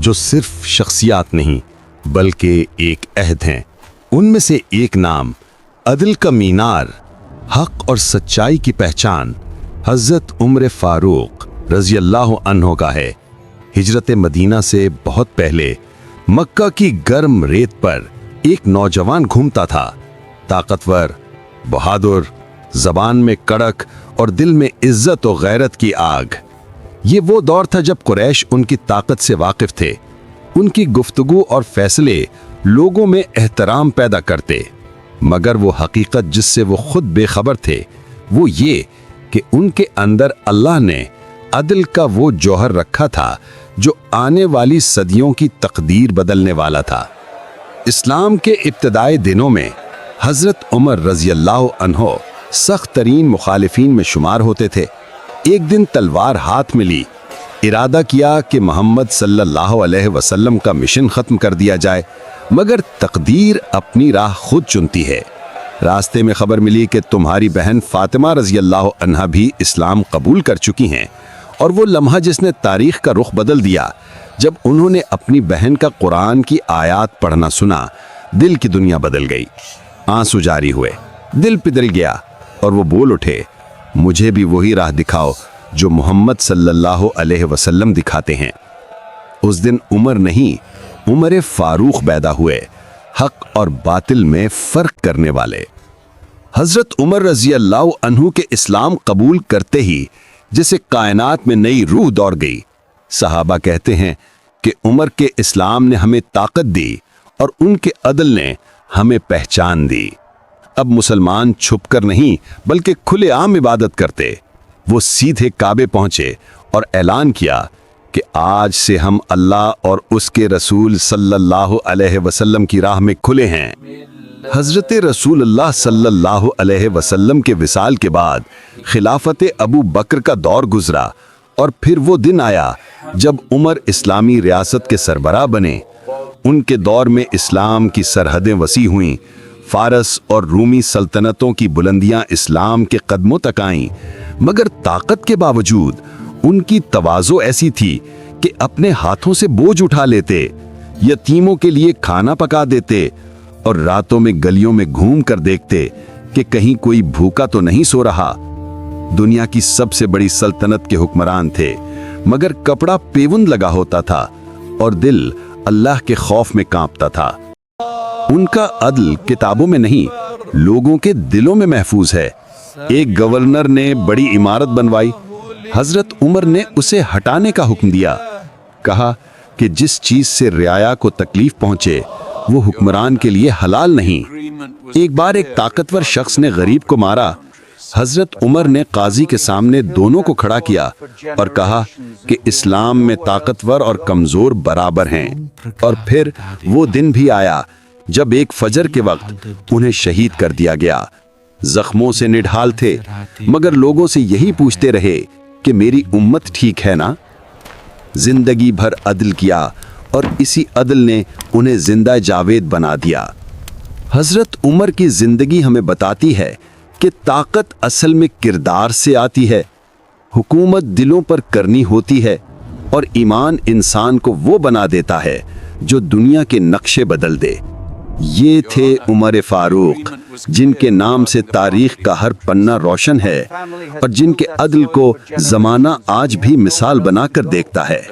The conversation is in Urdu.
جو صرف شخصیات نہیں بلکہ ایک عہد ہیں۔ ان میں سے ایک نام عدل کا مینار، حق اور سچائی کی پہچان حضرت عمر فاروق رضی اللہ عنہ کا ہے۔ ہجرت مدینہ سے بہت پہلے مکہ کی گرم ریت پر ایک نوجوان گھومتا تھا، طاقتور، بہادر، زبان میں کڑک اور دل میں عزت و غیرت کی آگ۔ یہ وہ دور تھا جب قریش ان کی طاقت سے واقف تھے۔ ان کی گفتگو اور فیصلے لوگوں میں احترام پیدا کرتے، مگر وہ حقیقت جس سے وہ خود بے خبر تھے وہ یہ کہ ان کے اندر اللہ نے عدل کا وہ جوہر رکھا تھا جو آنے والی صدیوں کی تقدیر بدلنے والا تھا۔ اسلام کے ابتدائی دنوں میں حضرت عمر رضی اللہ عنہ سخت ترین مخالفین میں شمار ہوتے تھے۔ ایک دن تلوار ہاتھ میں لی، ارادہ کیا کہ محمد صلی اللہ علیہ وسلم کا مشن ختم کر دیا جائے، مگر تقدیر اپنی راہ خود چنتی ہے۔ راستے میں خبر ملی کہ تمہاری بہن فاطمہ رضی اللہ عنہا بھی اسلام قبول کر چکی ہیں، اور وہ لمحہ جس نے تاریخ کا رخ بدل دیا، جب انہوں نے اپنی بہن کا قرآن کی آیات پڑھنا سنا، دل کی دنیا بدل گئی۔ آنسو جاری ہوئے، دل پدل گیا، اور وہ بول اٹھے، مجھے بھی وہی راہ دکھاؤ جو محمد صلی اللہ علیہ وسلم دکھاتے ہیں۔ اس دن عمر نہیں، عمر فاروق پیدا ہوئے، حق اور باطل میں فرق کرنے والے۔ حضرت عمر رضی اللہ عنہ کے اسلام قبول کرتے ہی جسے کائنات میں نئی روح دوڑ گئی۔ صحابہ کہتے ہیں کہ عمر کے اسلام نے ہمیں طاقت دی اور ان کے عدل نے ہمیں پہچان دی۔ اب مسلمان چھپ کر نہیں بلکہ کھلے عام عبادت کرتے۔ وہ سیدھے کعبے پہنچے اور اعلان کیا کہ آج سے ہم اللہ اور اس کے رسول صلی اللہ علیہ وسلم کی راہ میں کھلے ہیں۔ حضرت رسول اللہ صلی اللہ علیہ وسلم کے وصال کے بعد خلافت ابو بکر کا دور گزرا، اور پھر وہ دن آیا جب عمر اسلامی ریاست کے سربراہ بنے۔ ان کے دور میں اسلام کی سرحدیں وسیع ہوئیں، فارس اور رومی سلطنتوں کی بلندیاں اسلام کے قدموں تک آئیں، مگر طاقت کے باوجود ان کی تواضع ایسی تھی کہ اپنے ہاتھوں سے بوجھ اٹھا لیتے، یتیموں کے لیے کھانا پکا دیتے، اور راتوں میں گلیوں میں گھوم کر دیکھتے کہ کہیں کوئی بھوکا تو نہیں سو رہا۔ دنیا کی سب سے بڑی سلطنت کے حکمران تھے، مگر کپڑا پیوند لگا ہوتا تھا اور دل اللہ کے خوف میں کانپتا تھا۔ ان کا عدل کتابوں میں نہیں، لوگوں کے دلوں میں محفوظ ہے۔ ایک گورنر نے بڑی عمارت بنوائی، حضرت عمر نے اسے ہٹانے کا حکم دیا، کہا کہ جس چیز سے رعایا کو تکلیف پہنچے وہ حکمران کے لیے حلال نہیں۔ ایک بار ایک طاقتور شخص نے غریب کو مارا، حضرت عمر نے قاضی کے سامنے دونوں کو کھڑا کیا اور کہا کہ اسلام میں طاقتور اور کمزور برابر ہیں۔ اور پھر وہ دن بھی آیا جب ایک فجر کے وقت انہیں شہید کر دیا گیا۔ زخموں سے نڈھال تھے، مگر لوگوں سے یہی پوچھتے رہے کہ میری امت ٹھیک ہے نا؟ زندگی بھر عدل کیا اور اسی عدل نے انہیں زندہ جاوید بنا دیا۔ حضرت عمر کی زندگی ہمیں بتاتی ہے کہ طاقت اصل میں کردار سے آتی ہے، حکومت دلوں پر کرنی ہوتی ہے، اور ایمان انسان کو وہ بنا دیتا ہے جو دنیا کے نقشے بدل دے۔ یہ تھے عمر فاروق، جن کے نام سے تاریخ کا ہر پنہ روشن ہے اور جن کے عدل کو زمانہ آج بھی مثال بنا کر دیکھتا ہے۔